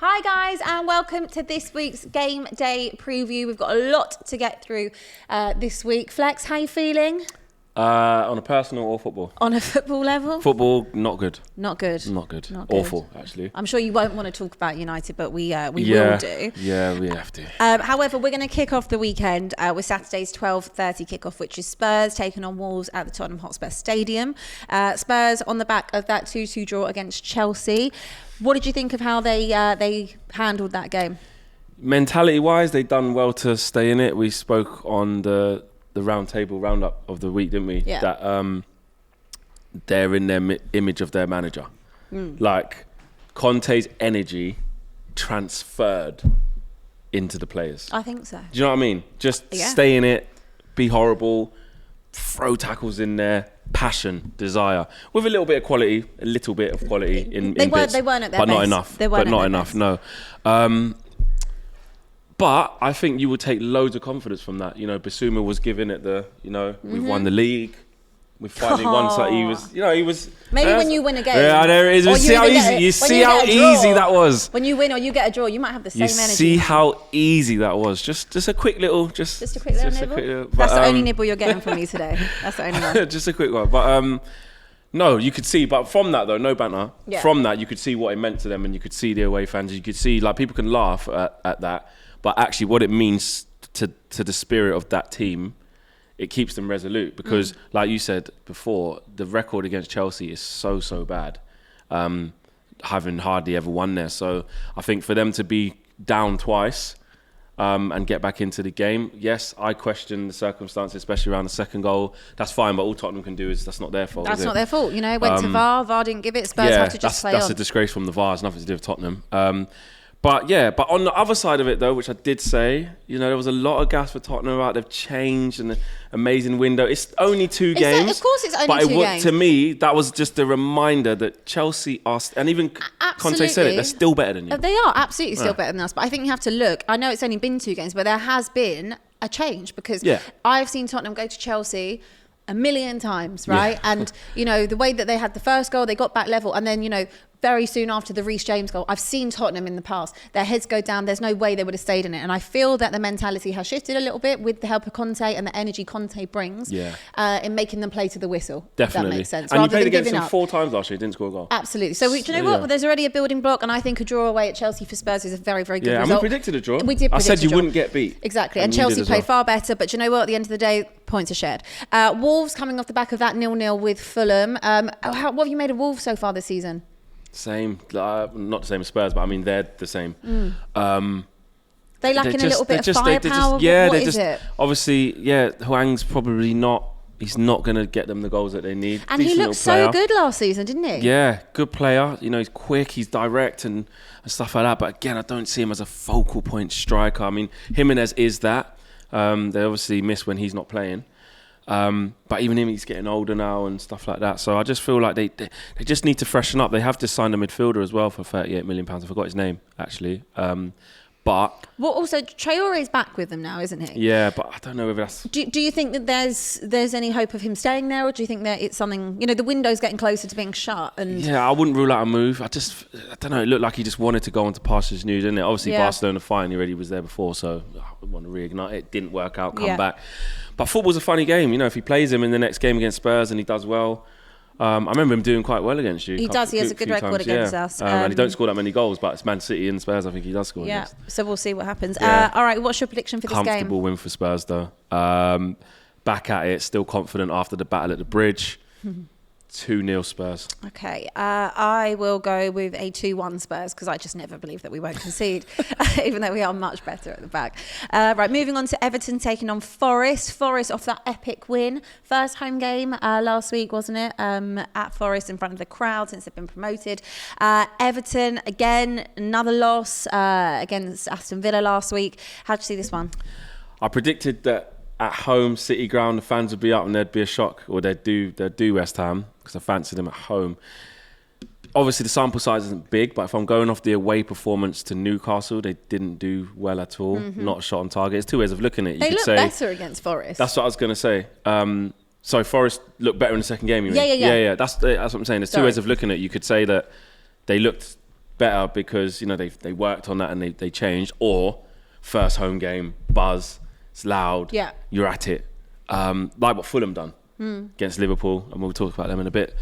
Hi guys, and welcome to this week's Game Day preview. We've got a lot to get through this week. Flex, how you feeling? On a personal or football? On a football level? Football, not good. Not good. Not good. Not good. Awful, actually. I'm sure you won't want to talk about United, but we will do. Yeah, we have to. However, we're going to kick off the weekend with Saturday's 12:30 kickoff, which is Spurs taking on Wolves at the Tottenham Hotspur Stadium. Spurs on the back of that 2-2 draw against Chelsea. What did you think of how they handled that game? Mentality-wise, they done well to stay in it. We spoke on the roundup of the week, didn't we? Yeah. That they're in their image of their manager. Like, Conte's energy transferred into the players. I think so. Do you know what I mean? Just stay in it, be horrible, throw tackles in there, passion, desire, with a little bit of quality in bits. They weren't at their but best. not enough. They weren't but not enough. No. But I think you would take loads of confidence from that. You know, Basuma was giving it we've won the league. We've finally won. So he was. Maybe when you win a game. Yeah, there it is. You see how easy that was. When you win or you get a draw, you might have the same energy. You see how easy that was. Just a quick little. Just a quick little nibble. That's the only nibble you're getting from me today. That's the only one. Just a quick one. But no, you could see. But from that though, no banter. Yeah. From that, you could see what it meant to them, and you could see the away fans. You could see like people can laugh at that, but actually what it means to the spirit of that team. It keeps them resolute because, like you said before, the record against Chelsea is so bad, having hardly ever won there. So I think for them to be down twice and get back into the game, yes, I question the circumstances, especially around the second goal. That's fine, but all Tottenham can do is that's not their fault. That's not their fault. You know, went to VAR didn't give it. Spurs have to just play on. That's a disgrace from the VAR. It's nothing to do with Tottenham. But on the other side of it though, which I did say, there was a lot of gas for Tottenham about they've changed and the amazing window. It's only two games. Of course it's only two games. To me, that was just a reminder that Chelsea are, and even Conte said it, they're still better than you. They are absolutely still better than us. But I think you have to look. I know it's only been two games, but there has been a change because I've seen Tottenham go to Chelsea a million times, right? Yeah. And, the way that they had the first goal, they got back level. And then, very soon after the Reece James goal, I've seen Tottenham in the past. Their heads go down. There's no way they would have stayed in it. And I feel that the mentality has shifted a little bit with the help of Conte and the energy Conte brings in making them play to the whistle. Definitely. If that makes sense. And you played against them 4 times last year. Didn't score a goal. Absolutely. So, do you know what? Well, there's already a building block. And I think a draw away at Chelsea for Spurs is a very, very good result. Yeah, and we predicted a draw. We did predict I said you draw. wouldn't get beat. Exactly. And Chelsea played far better. But do you know what? At the end of the day, points are shared. Wolves coming off the back of that 0-0 with Fulham. What have you made of Wolves so far this season? Same, not the same as Spurs, but I mean they're the same. They lacking a little bit of firepower. What is it? Obviously, Hwang's probably not. He's not going to get them the goals that they need. And he looked so good last season, didn't he? Yeah, good player. He's quick, he's direct and stuff like that. But again, I don't see him as a focal point striker. I mean, Jimenez is that. They obviously miss when he's not playing. But even him, he's getting older now and stuff like that. So I just feel like they just need to freshen up. They have just signed a midfielder as well for £38 million. I forgot his name, actually. But also Traore's back with them now, isn't he? Yeah, but I don't know whether that's. Do you think that there's any hope of him staying there, or do you think that it's something? The window's getting closer to being shut. And yeah, I wouldn't rule out a move. I don't know. It looked like he just wanted to go on to pastures new, didn't it? Obviously, Barcelona fine. He already was there before, so I want to reignite it. Didn't work out. Come back. But football's a funny game. If he plays him in the next game against Spurs and he does well. I remember him doing quite well against you. He does. He has a good record against us. And he don't score that many goals, but it's Man City and Spurs. I think he does score. Yeah. Against. So we'll see what happens. All right. What's your prediction for this game? Comfortable win for Spurs, though. Back at it, still confident after the battle at the bridge. 2-0 Spurs. Okay. I will go with a 2-1 Spurs because I just never believe that we won't concede, even though we are much better at the back. Right, moving on to Everton taking on Forest. Forest off that epic win. First home game last week, wasn't it? At Forest in front of the crowd since they've been promoted. Everton, again, another loss against Aston Villa last week. How'd you see this one? I predicted that at home, City ground, the fans would be up and there'd be a shock, or they'd do West Ham because I fancied them at home. Obviously, the sample size isn't big, but if I'm going off the away performance to Newcastle, they didn't do well at all. Not a shot on target. It's two ways of looking at it. They look better against Forest. That's what I was going to say. So Forest looked better in the second game, you mean? Yeah. That's what I'm saying. There's two ways of looking at it. You could say that they looked better because, you know, they worked on that and they changed. Or first home game, buzz, it's loud, you're at it. Like what Fulham done against Liverpool, and we'll talk about them in a bit.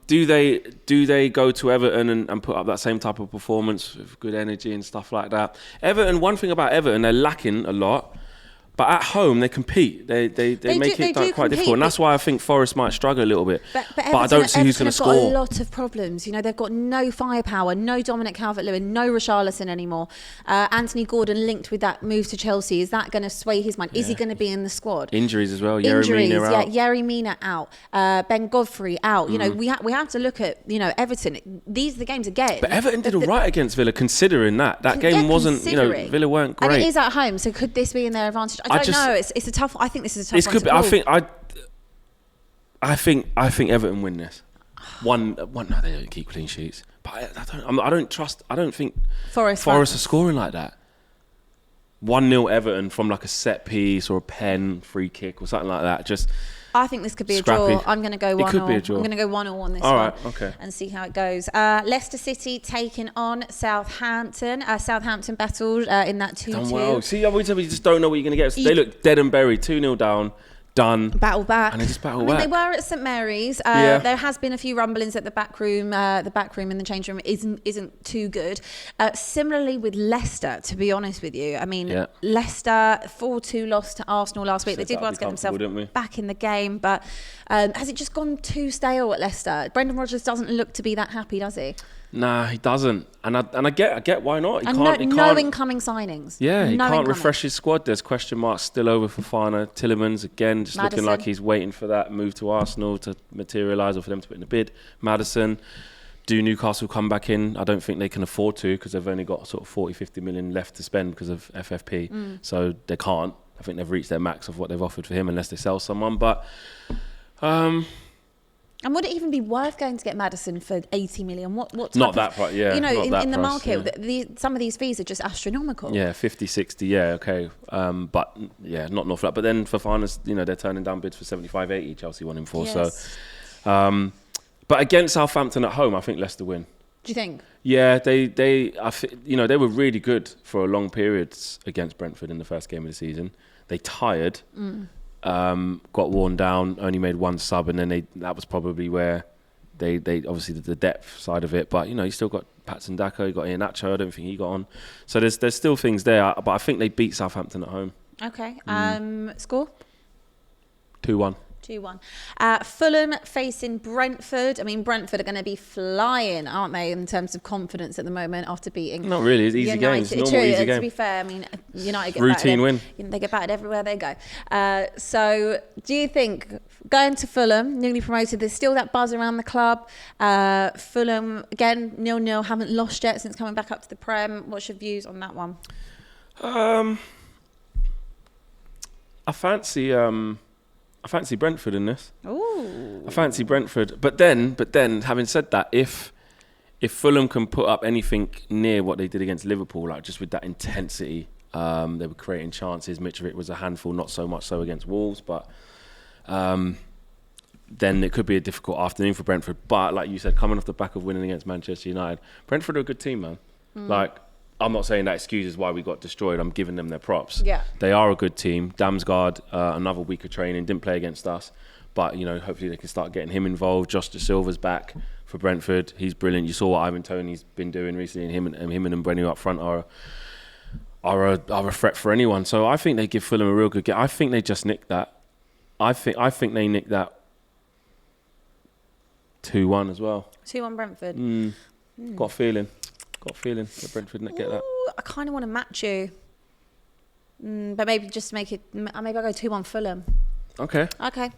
Do they go to Everton and put up that same type of performance with good energy and stuff like that? Everton, one thing about Everton, they're lacking a lot. But at home, they compete. They make it quite difficult. And that's why I think Forest might struggle a little bit. But I don't see who's going to score. Everton have got a lot of problems. You know, they've got no firepower, no Dominic Calvert-Lewin, no Richarlison anymore. Anthony Gordon linked with that move to Chelsea. Is that going to sway his mind? Is he going to be in the squad? Injuries as well. Yerry Mina out. Ben Godfrey out. You know, we have to look at, you know, Everton. These are the games again. But Everton did all right against Villa, considering that game wasn't, you know, Villa weren't great. And it is at home, so could this be in their advantage? I don't know. It's a tough. I think this is a tough one to call. I think Everton win this. One. No, they don't keep clean sheets. But I don't think Forest are scoring like that. 1-0 Everton from like a set piece or a pen, free kick or something like that. Just. I think this could be a draw. I'm going to go 1-0. It could be a draw. I'm going to go 1-0 on this one. All right, okay. And see how it goes. Leicester City taking on Southampton. Southampton battled in that 2-2. Done well. See, every time you just don't know what you're going to get. They look dead and buried. 2-0 down. Done. Battle back. And they just battle back. They were at St Mary's. There has been a few rumblings at the back room. The back room in the change room isn't too good. Similarly with Leicester, to be honest with you. I mean, Leicester 4-2 loss to Arsenal last week. They did well to get themselves back in the game, but has it just gone too stale at Leicester? Brendan Rodgers doesn't look to be that happy, does he? Nah, he doesn't, and I get why not. He can't no incoming signings. Yeah, he can't refresh his squad. There's question marks still over Fofana. Tillemans again, just looking like he's waiting for that move to Arsenal to materialise or for them to put in a bid. Maddison, do Newcastle come back in? I don't think they can afford to because they've only got sort of 40-50 million left to spend because of FFP. So they can't. I think they've reached their max of what they've offered for him unless they sell someone. But. And would it even be worth going to get Maddison for 80 million? What not that price, yeah. You know, in the market, some of these fees are just astronomical. Yeah, 50, 60, yeah, okay. But, yeah, not an awful lot. But then Fofana's, you know, they're turning down bids for 75, 80, Chelsea won him for. Yes. So, but against Southampton at home, I think Leicester win. Do you think? Yeah, they were really good for a long periods against Brentford in the first game of the season. They tired. Got worn down, only made one sub, and then that was probably where they obviously the depth side of it. But you know, you still got Patson Dako, you got Iheanacho. I don't think he got on. So there's still things there, but I think they beat Southampton at home. Okay. Score? 2-1. 2-1. Fulham facing Brentford. I mean, Brentford are going to be flying, aren't they, in terms of confidence at the moment after beating. Not really. It's easy games. Normal easy game. To be fair, I mean, United get routine win. They get battered everywhere they go. So, do you think going to Fulham, newly promoted, there's still that buzz around the club? Fulham again 0-0, haven't lost yet since coming back up to the Prem. What's your views on that one? I fancy Brentford in this. Ooh. I fancy Brentford. But then, having said that, if Fulham can put up anything near what they did against Liverpool, like just with that intensity, they were creating chances. Mitrovic was a handful, not so much so against Wolves, but then it could be a difficult afternoon for Brentford. But like you said, coming off the back of winning against Manchester United, Brentford are a good team, man. Like, I'm not saying that excuses why we got destroyed. I'm giving them their props. Yeah. They are a good team. Damsgaard, another week of training, didn't play against us. But, you know, hopefully they can start getting him involved. Josh De Silva's back for Brentford. He's brilliant. You saw what Ivan Toney's been doing recently, and him and Mbeumo up front are a threat for anyone. So I think they give Fulham a real good game. I think they just nicked that. I think they nicked that 2-1 as well. 2-1 Brentford. Got a feeling that Brentford get that. I kind of want to match you. But maybe just make it... Maybe I'll go 2-1 Fulham. Okay.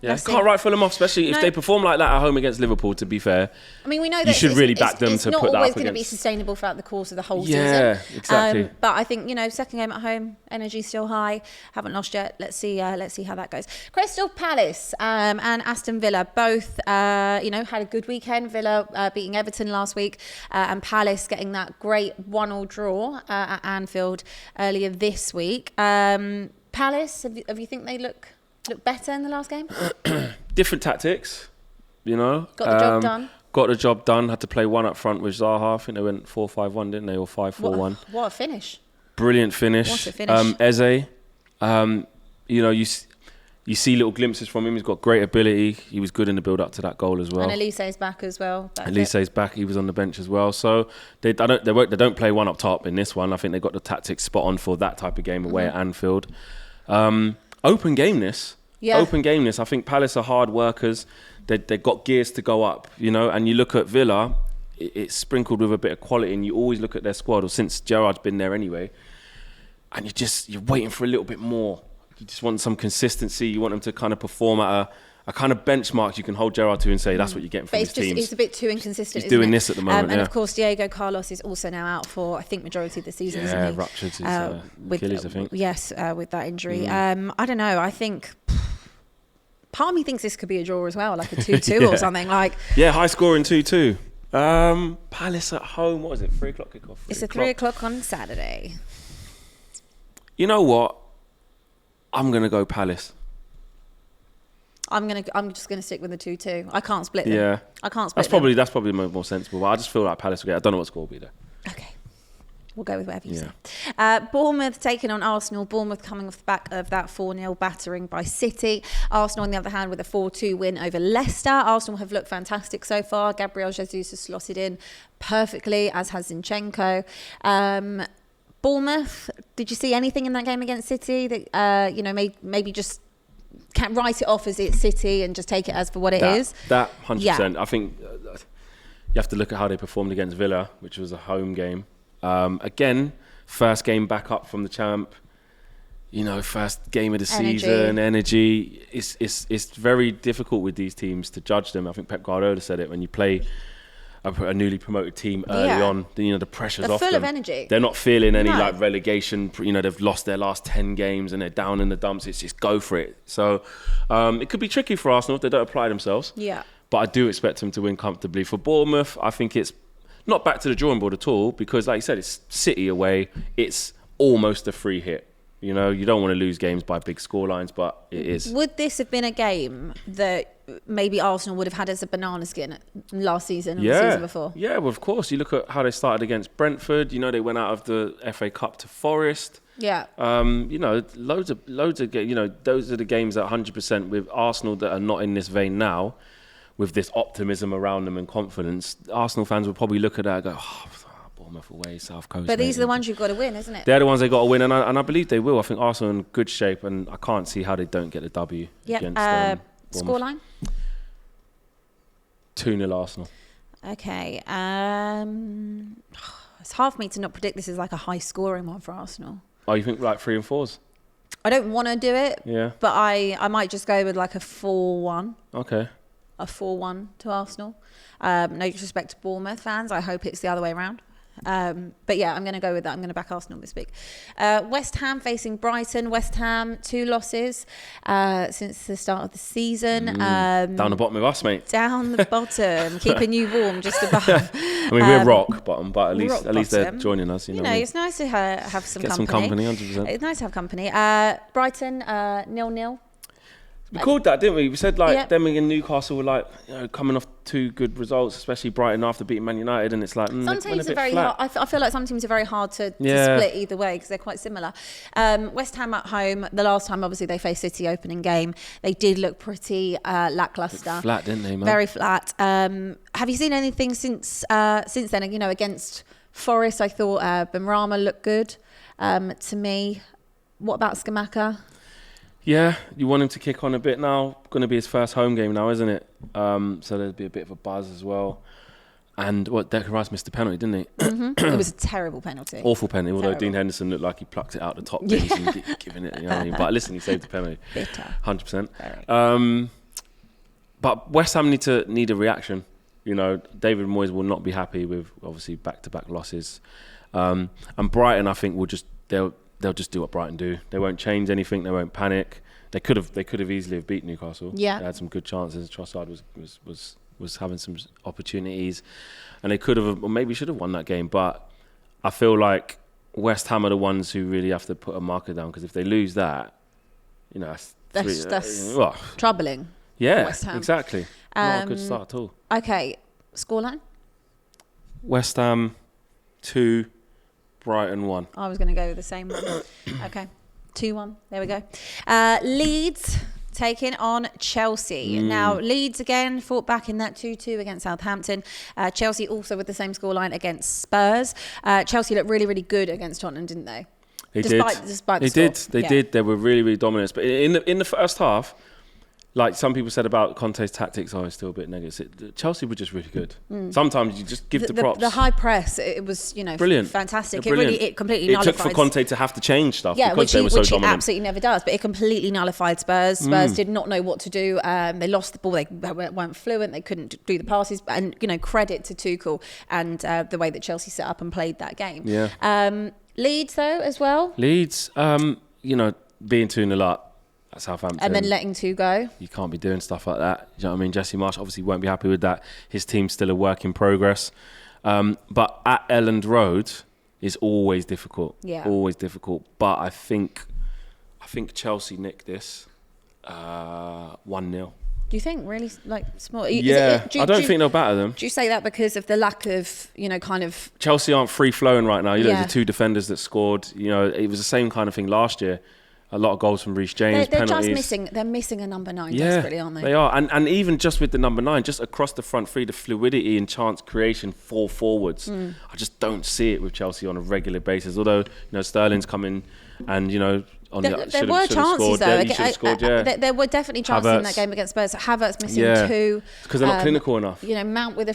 Yeah, can't write Fulham off, especially if they perform like that at home against Liverpool, to be fair. I mean, we know that you should really back them to put that up against... It's not always going to be sustainable throughout the course of the whole season. Yeah, exactly. But I think, you know, second game at home, energy's still high. Haven't lost yet. Let's see how that goes. Crystal Palace and Aston Villa both, had a good weekend. Villa beating Everton last week, and Palace getting that great 1-1 draw at Anfield earlier this week. Palace, have you think they look better in the last game? Different tactics. you know. Got the job done. Got the job done. Had to play one up front with Zaha. I think they went 4-5-1, didn't they? Or 5-4-1. What a finish. Brilliant finish. What a finish. Eze, you know, you see little glimpses from him. He's got great ability. He was good in the build-up to that goal as well. And Elise's back as well. Elise's back. He was on the bench as well. So they don't play one up top in this one. I think they got the tactics spot on for that type of game away at Anfield. Open gameness. Yeah. Open gameness. I think Palace are hard workers. They've got gears to go up, you know. And you look at Villa, it's sprinkled with a bit of quality. And you always look at their squad, or since Gerrard's been there anyway, and you're waiting for a little bit more. You just want some consistency. You want them to kind of perform at a kind of benchmark you can hold Gerrard to and say that's what you're getting from his teams. It's a bit too inconsistent. He's doing this at the moment. And of course, Diego Carlos is also now out for, I think, majority of the season. Yeah, isn't he? Ruptured his Achilles, I think. Yes, with that injury. I don't know. I think part of me thinks this could be a draw as well, like a 2-2 or something. High scoring 2-2. Palace at home. What is it? 3 o'clock kickoff. It's a 3 o'clock on Saturday. You know what? I'm gonna go Palace. I'm just gonna stick with the 2-2. I can't split them. Yeah, I can't split that's probably more sensible. But I just feel like Palace will get. I don't know what score will be there. Okay, we'll go with whatever you say. Bournemouth taking on Arsenal. Bournemouth coming off the back of that 4-0 battering by City. Arsenal, on the other hand, with a 4-2 win over Leicester. Arsenal have looked fantastic so far. Gabriel Jesus has slotted in perfectly, as has Zinchenko. Bournemouth, did you see anything in that game against City that maybe just can't write it off as it's City and just take it as for what it is? That 100%. I think you have to look at how they performed against Villa, which was a home game. Again, first game back up from the champ. You know, first game of the season, energy. It's very difficult with these teams to judge them. I think Pep Guardiola said it when you play a newly promoted team early on, the pressure's off them. They're full of energy. They're not feeling any like relegation. You know, they've lost their last 10 games and they're down in the dumps. It's just go for it. So it could be tricky for Arsenal if they don't apply themselves. Yeah. But I do expect them to win comfortably. For Bournemouth, I think it's not back to the drawing board at all because, like you said, it's City away. It's almost a free hit. You know, you don't want to lose games by big scorelines, but it is. Would this have been a game that maybe Arsenal would have had as a banana skin last season or the season before? Yeah, well, of course. You look at how they started against Brentford. You know, they went out of the FA Cup to Forest. Yeah. You know, loads of you know, those are the games that 100% with Arsenal that are not in this vein now, with this optimism around them and confidence. Arsenal fans will probably look at that and go, Bournemouth away, South Coast. But these are the ones you've got to win, isn't it? They're the ones they got to win, and I believe they will. I think Arsenal are in good shape, and I can't see how they don't get the W against scoreline? 2-0 Arsenal. Okay. It's hard for me to not predict this is like a high-scoring one for Arsenal. Oh, you think like 3 and 4s? I don't want to do it, but I might just go with like a 4-1. Okay. A 4-1 to Arsenal. No disrespect to Bournemouth fans. I hope it's the other way around. But yeah, I'm going to go with that. I'm going to back Arsenal this week. West Ham facing Brighton. West Ham 2 losses since the start of the season. Down the bottom of us, mate. Down the bottom, keeping you warm just above. I mean, we're rock bottom, but at least they're joining us. You know, it's nice to have some Get company. some company, 100%. It's nice to have company. Brighton 0-0. We called that, didn't we? We said like them and Newcastle were like coming off 2 good results, especially Brighton after beating Man United, and it's like some teams are very hard. I feel like some teams are very hard to split either way because they're quite similar. West Ham at home. The last time, obviously, they faced City opening game, they did look pretty lackluster. Flat, didn't they, man? Very flat. Have you seen anything since then? You know, against Forest, I thought Benrahma looked good to me. What about Scamacca? Yeah, you want him to kick on a bit now. Going to be his first home game now, isn't it? So there'll be a bit of a buzz as well. And Declan Rice missed the penalty, didn't he? Mm-hmm. It was a terrible penalty. Awful penalty, although Dean Henderson looked like he plucked it out the top bins and giving it, you know what I mean? But listen, he saved the penalty. Bitter. 100%. But West Ham need a reaction. You know, David Moyes will not be happy with, obviously, back-to-back losses. And Brighton, I think, they'll just do what Brighton do. They won't change anything. They won't panic. They could have easily have beat Newcastle. Yeah, they had some good chances. Trossard was having some opportunities, and they could have, or maybe should have won that game. But I feel like West Ham are the ones who really have to put a marker down, because if they lose that, you know, that's troubling. Yeah, West Ham. Exactly. Not a good start at all. Okay, scoreline? West Ham 2, Brighton 1. I was going to go with the same one. Okay, 2-1. There we go. Leeds taking on Chelsea. Now, Leeds again fought back in that 2-2 against Southampton. Chelsea also with the same scoreline against Spurs. Chelsea looked really, really good against Tottenham, didn't they? Despite the score. They did. They were really, really dominant. But in the first half, like some people said about Conte's tactics, it's still a bit negative. Chelsea were just really good. Sometimes you just give the props. The high press, it was, brilliant. Fantastic. Brilliant. It completely nullified. It took for Conte to have to change stuff because they were so dominant. Which he absolutely never does. But it completely nullified Spurs. Spurs did not know what to do. They lost the ball. They weren't fluent. They couldn't do the passes. And credit to Tuchel and the way that Chelsea set up and played that game. Yeah. Leeds though as well. Leeds, being 2-0 up. At Southampton. And then letting 2 go. You can't be doing stuff like that. You know what I mean? Jesse Marsch obviously won't be happy with that. His team's still a work in progress. But at Elland Road is always difficult. Yeah. Always difficult. But I think Chelsea nicked this 1-0. Do you think really small? I don't think they'll batter them. Do you say that because of the lack of, kind of... Chelsea aren't free flowing right now. The 2 defenders that scored, it was the same kind of thing last year. A lot of goals from Reece James, they're penalties. They're missing a number 9 desperately, aren't they? They are. And even just with the number 9, just across the front three, the fluidity and chance creation for forwards, I just don't see it with Chelsea on a regular basis. Although, Sterling's coming and, there were chances though. There were definitely chances in that game against Spurs. Havertz missing 2. Because they're not clinical enough. Mount with a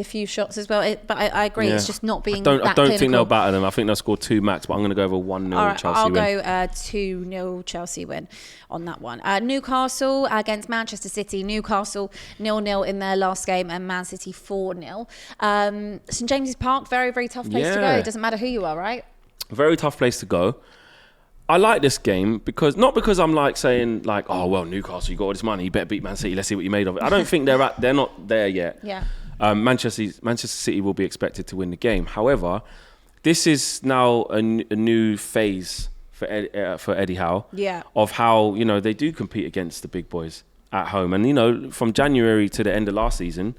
few shots as well. But I agree, it's just not being. I don't think they'll batter them. I think they'll score 2 max. But I'm going to go over 1-0 Chelsea win. I'll go 2-0 Chelsea win on that one. Newcastle against Manchester City. Newcastle 0-0 in their last game, and Man City 4-0. St James's Park, very, very tough place to go. It doesn't matter who you are, right? Very tough place to go. I like this game because I'm saying oh well, Newcastle, you got all this money, you better beat Man City. Let's see what you made of it. I don't think they're not there yet. Yeah. Manchester City will be expected to win the game. However, this is now a new phase for Eddie Howe. Yeah. Of how they do compete against the big boys at home, and from January to the end of last season,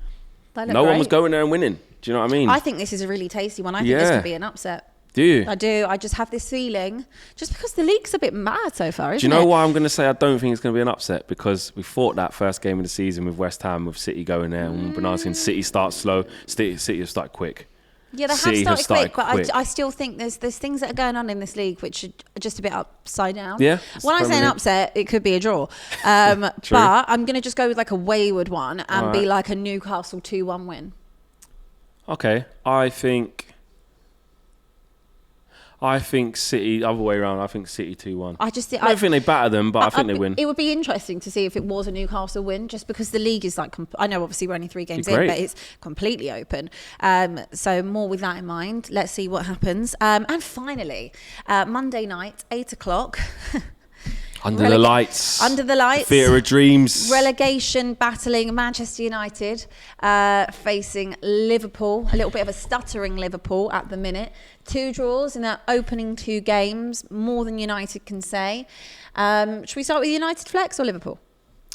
no one was going there and winning. Do you know what I mean? I think this is a really tasty one. I think this could be an upset. Do you? I do. I just have this feeling, just because the league's a bit mad so far, isn't it? Do you know why I'm going to say I don't think it's going to be an upset? Because we fought that first game of the season with West Ham, with City going there, and Bernard's City starts slow, City have started quick. Yeah, they have started quick, but I still think there's things that are going on in this league which are just a bit upside down. Yeah. When I say an upset, it could be a draw. But I'm going to just go with a wayward one and be a Newcastle 2-1 win. Okay, I think City, other way around, I think City 2-1. I don't think they batter them, but I think they win. It would be interesting to see if it was a Newcastle win, just because the league is I know obviously we're only 3 games in, but it's completely open. So more with that in mind, let's see what happens. And finally, Monday night, 8:00. Under the lights. Theatre of dreams. Relegation battling Manchester United facing Liverpool. A little bit of a stuttering Liverpool at the minute. 2 draws in their opening 2 games. More than United can say. Should we start with United flex or Liverpool?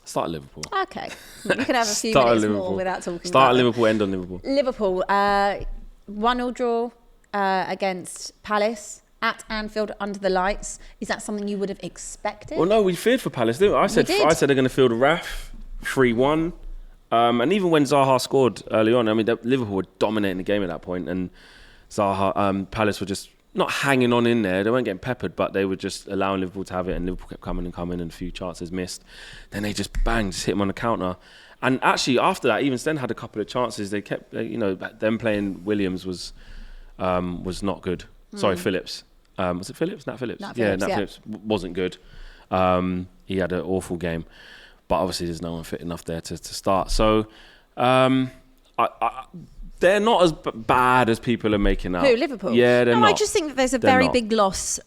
Start at Liverpool. Okay. You can have a few minutes more without talking Start at Liverpool, end on Liverpool. Liverpool, 1-0 draw against Palace. At Anfield under the lights. Is that something you would have expected? Well, no, we feared for Palace, didn't we? I said they're going to field a RAF 3-1. And even when Zaha scored early on, Liverpool were dominating the game at that point, and Palace were just not hanging on in there. They weren't getting peppered, but they were just allowing Liverpool to have it, and Liverpool kept coming and a few chances missed. Then they just hit them on the counter. And actually, after that, even Sten had a couple of chances. They kept, them playing Williams was not good. Sorry, Phillips. Was it Phillips? Nat Phillips. Phillips wasn't good. He had an awful game, but obviously there's no one fit enough there to start. So they're not as bad as people are making out. Who, Liverpool? Yeah, they're not. I just think that there's a very big loss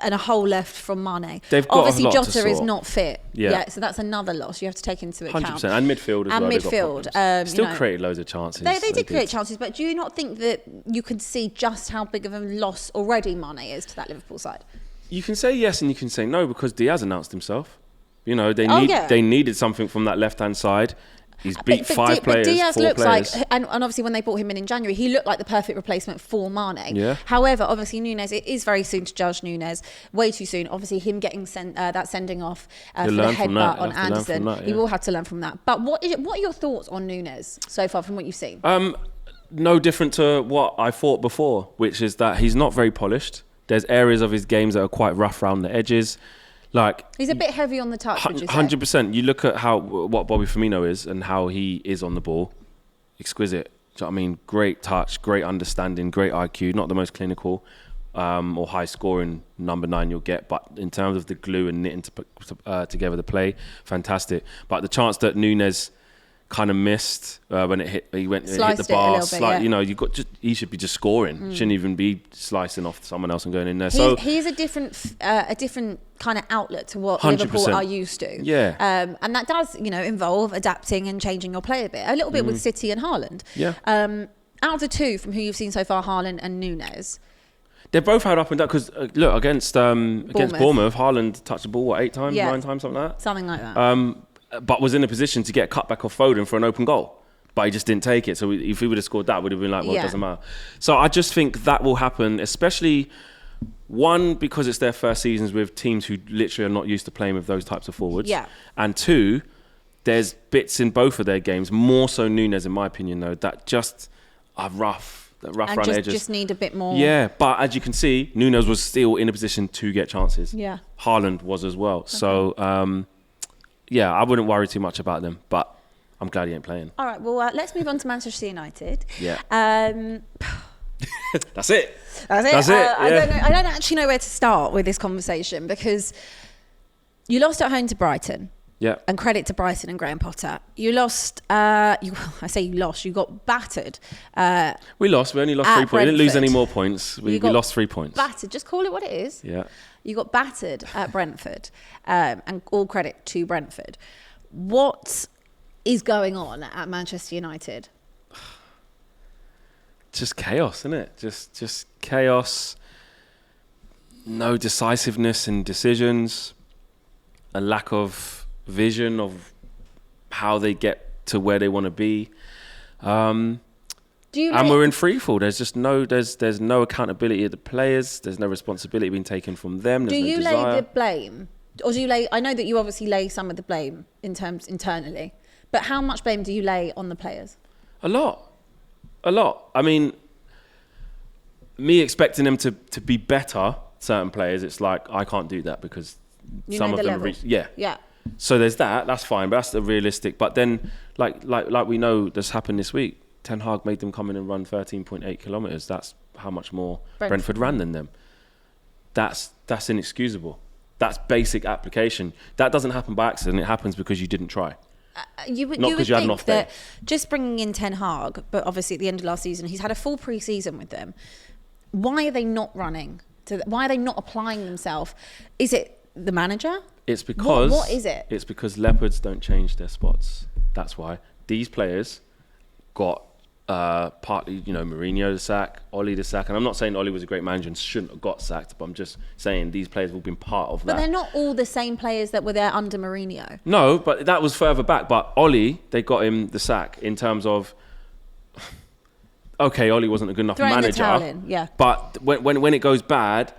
and a hole left from Mane. They've got obviously a lot Jota to is sort. not fit. Yeah, so that's another loss you have to take into account. 100%. And midfield as well. And midfield. Still created loads of chances. They did create chances, but do you not think that you could see just how big of a loss already Mane is to that Liverpool side? You can say yes and you can say no, because Diaz announced himself. They needed something from that left-hand side. He's beat five players, Diaz four looks players. like, and obviously when they bought him in January, he looked like the perfect replacement for Mane. Yeah. However, obviously Núñez, it is very soon to judge Núñez. Way too soon. Obviously him getting that sending off for the headbutt on Anderson. He will have to learn from that. But what are your thoughts on Núñez so far from what you've seen? No different to what I thought before, which is that he's not very polished. There's areas of his games that are quite rough around the edges. Like, he's a bit heavy on the touch, would you say? 100%. You look at what Bobby Firmino is and how he is on the ball. Exquisite. Do you know what I mean? Great touch, great understanding, great IQ. Not the most clinical or high scoring number 9 you'll get, but in terms of the glue and knitting together the play, fantastic. But the chance that Núñez kind of missed when it hit the bar. You know, he should be just scoring. Shouldn't even be slicing off someone else and going in there. He's a different kind of outlet to what 100%. Liverpool are used to. Yeah. And that does, involve adapting and changing your play a bit. A little bit with City and Haaland. Yeah. Out of the two from who you've seen so far, Haaland and Núñez. They're both had up and down because look against Bournemouth, Haaland touched the ball 8 times, 9 times, something like that. Something like that. But was in a position to get a cutback off Foden for an open goal. But he just didn't take it. So if he would have scored that, would have been like, well, it doesn't matter. So I just think that will happen, especially, one, because it's their first seasons with teams who literally are not used to playing with those types of forwards. Yeah. And 2, there's bits in both of their games, more so Núñez in my opinion though, that just are rough. Rough around edges. Just need a bit more. Yeah, but as you can see, Núñez was still in a position to get chances. Yeah. Haaland was as well. Okay. So, yeah, I wouldn't worry too much about them, but I'm glad he ain't playing. All right, well, let's move on to Manchester United. Yeah. That's it. That's it. Yeah. I don't actually know where to start with this conversation because you lost at home to Brighton. Yeah. And credit to Brighton and Graham Potter. You lost. You got battered. We lost. We only lost 3 points. We didn't lose any more points. We lost 3 points. Battered. Just call it what it is. Yeah. You got battered at Brentford, and all credit to Brentford. What is going on at Manchester United? Just chaos, isn't it? Just chaos. No decisiveness in decisions. A lack of vision of how they get to where they want to be. And we're in freefall. There's just there's no accountability of the players. There's no responsibility being taken from them. There's do you no desire. lay the blame, or do you lay? I know that you obviously lay some of the blame internally, but how much blame do you lay on the players? A lot. I mean, me expecting them to be better, certain players, it's like I can't do that because some of them reach. Yeah. So there's that. That's fine, but that's the realistic. But then, like we know, this happened this week. Ten Hag made them come in and run 13.8 kilometres. That's how much more Brentford ran than them. That's inexcusable. That's basic application. That doesn't happen by accident. It happens because you didn't try. You would had an off day. That just bringing in Ten Hag, but obviously at the end of last season, he's had a full pre-season with them. Why are they not running? Why are they not applying themselves? Is it the manager? It's because... What is it? It's because leopards don't change their spots. That's why. These players got... partly, Mourinho the sack, Oli the sack, and I'm not saying Oli was a great manager and shouldn't have got sacked, but I'm just saying these players have been part of that. But they're not all the same players that were there under Mourinho. No, but that was further back. But Oli, they got him the sack in terms of, okay, Oli wasn't a good enough manager. The towel in, yeah. But when it goes bad,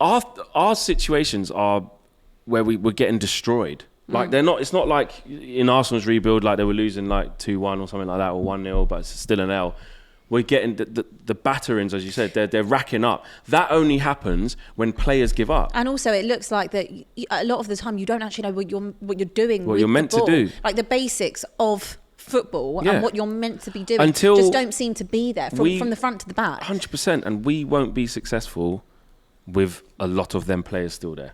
our situations are where we're getting destroyed. Like it's not like in Arsenal's rebuild, like they were losing like 2-1 or something like that, or 1-0, but it's still an L. We're getting the batterings, as you said, they're racking up. That only happens when players give up. And also, it looks like that a lot of the time you don't actually know what you're doing. What you're meant to do, like the basics of football and what you're meant to be doing, until just don't seem to be there from the front to the back. 100%, and we won't be successful with a lot of them players still there.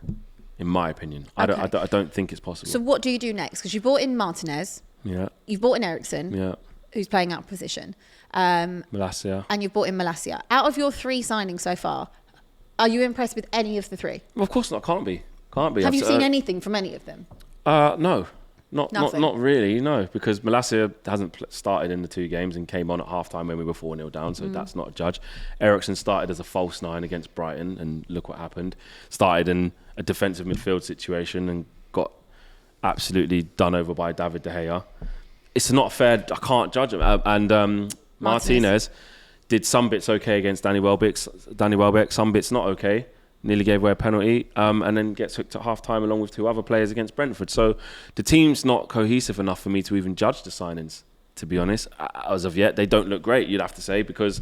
In my opinion, okay. I don't think it's possible. So what do you do next? Because you brought in Martinez. Yeah. You've brought in Eriksen. Yeah. Who's playing out of position. Malacia. And you've brought in Malacia. Out of your 3 signings so far, are you impressed with any of the 3? Well, of course not. Can't be. Have you seen anything from any of them? No. Not really, no, because Malacia hasn't started in the 2 games and came on at half-time when we were 4-0 down, so that's not a judge. Eriksen started as a false 9 against Brighton, and look what happened. Started in a defensive midfield situation and got absolutely done over by David De Gea. It's not fair. I can't judge him. And Martinez did some bits okay against Danny Welbeck. Some bits not okay. Nearly gave away a penalty, and then gets hooked at half-time along with 2 other players against Brentford. So the team's not cohesive enough for me to even judge the signings, to be honest. As of yet, they don't look great, you'd have to say, because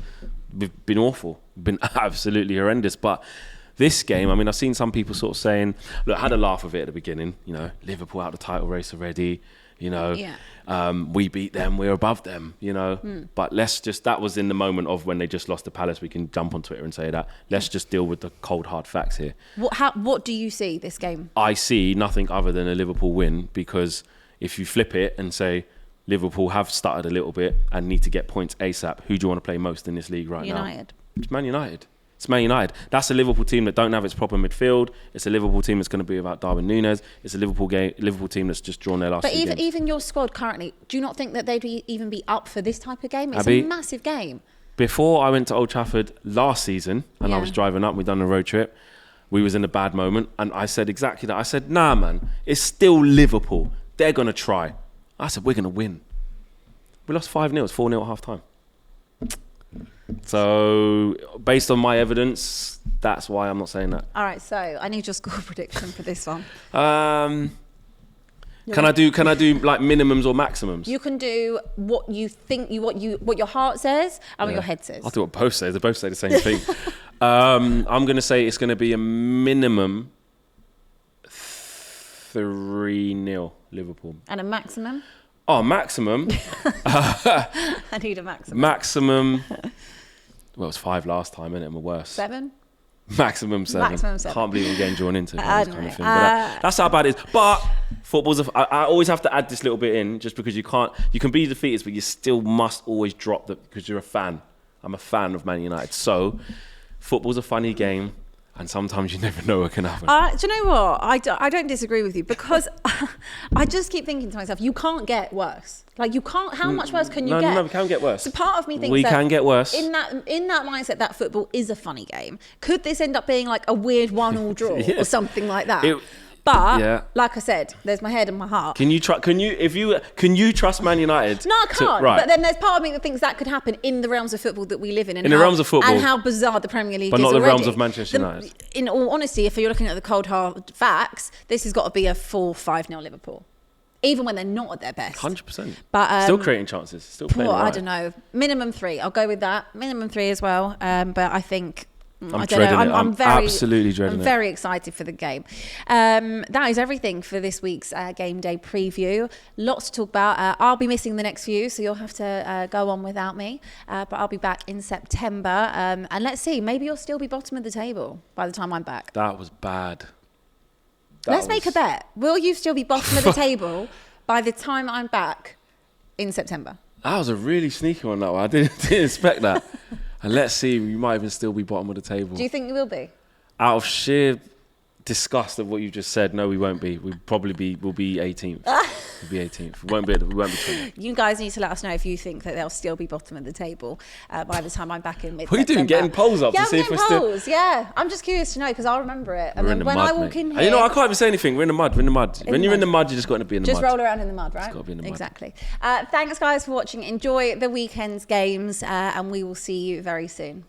we've been awful. Been absolutely horrendous. But this game, I mean, I've seen some people sort of saying, look, I had a laugh of it at the beginning, Liverpool out of the title race already, we beat them, we're above them, But that was in the moment of when they just lost to Palace. We can jump on Twitter and say that. Let's just deal with the cold, hard facts here. What do you see this game? I see nothing other than a Liverpool win, because if you flip it and say Liverpool have stuttered a little bit and need to get points ASAP, who do you want to play most in this league right now? It's Man United. It's Man United. That's a Liverpool team that don't have its proper midfield. It's a Liverpool team that's going to be without Darwin Núñez. It's a Liverpool team that's just drawn their last. But even your squad currently, do you not think that they'd even be up for this type of game? It's a massive game. Before I went to Old Trafford last season and I was driving up, we'd done a road trip. We was in a bad moment, and I said exactly that. I said, nah, man, it's still Liverpool. They're going to try. I said, we're going to win. We lost 5-0. It's 4-0 at half time. So, based on my evidence, that's why I'm not saying that. All right, so I need your score prediction for this one. Can I do like minimums or maximums? You can do what you think, what your heart says and what your head says. I'll do what both say. They both say the same thing. I'm going to say it's going to be a minimum 3-0 Liverpool. And a maximum? Oh, maximum. I need a maximum. Maximum. Well, it was 5 last time, innit? And we're worse. 7? Maximum 7. Maximum 7. Can't believe we're getting drawn into this kind of thing. But that's how bad it is. But football's. I always have to add this little bit in, just because you can be defeated, but you still must always drop because you're a fan. I'm a fan of Man United. So, football's a funny game. And sometimes you never know what can happen. Do you know what? I don't disagree with you, because I just keep thinking to myself, you can't get worse. Like, you can't. How much worse can you get? No, we can get worse. So part of me thinks we can get worse. In that mindset, that football is a funny game. Could this end up being like a weird 1-1 draw or something like that? Like I said, there's my head and my heart. Can you trust Man United? No, I can't. But then there's part of me that thinks that could happen in the realms of football that we live in. The realms of football. And how bizarre the Premier League is But not the already. realms of Manchester United. In all honesty, if you're looking at the cold hard facts, this has got to be a 4-5-0 Liverpool. Even when they're not at their best. 100%. But still creating chances. Still playing right. I don't know. Minimum 3. I'll go with that. Minimum 3 as well. But I think... I'm absolutely dreading it. I'm very excited for the game. That is everything for this week's Game Day preview. Lots to talk about. I'll be missing the next few, so you'll have to go on without me. But I'll be back in September. And let's see, maybe you'll still be bottom of the table by the time I'm back. That was bad. Let's make a bet. Will you still be bottom of the table by the time I'm back in September? That was a really sneaky one, that one. I didn't expect that. And let's see, we might even still be bottom of the table. Do you think you will be? Out of sheer disgust of what you just said, no, we won't be. We'll be 18th. We'll be 18th. We won't be 20th. You guys need to let us know if you think that they'll still be bottom of the table by the time I'm back in mid-September. What are you doing? Getting polls up to see if we're polls, still... Yeah, I'm just curious to know, because I'll remember it. And then when I walk in here... You know, I can't even say anything. We're in the mud. When you're in the mud, you just got to be in the mud. Just roll around in the mud, right? Just got to be in the mud. Exactly. Thanks, guys, for watching. Enjoy the weekend's games, and we will see you very soon.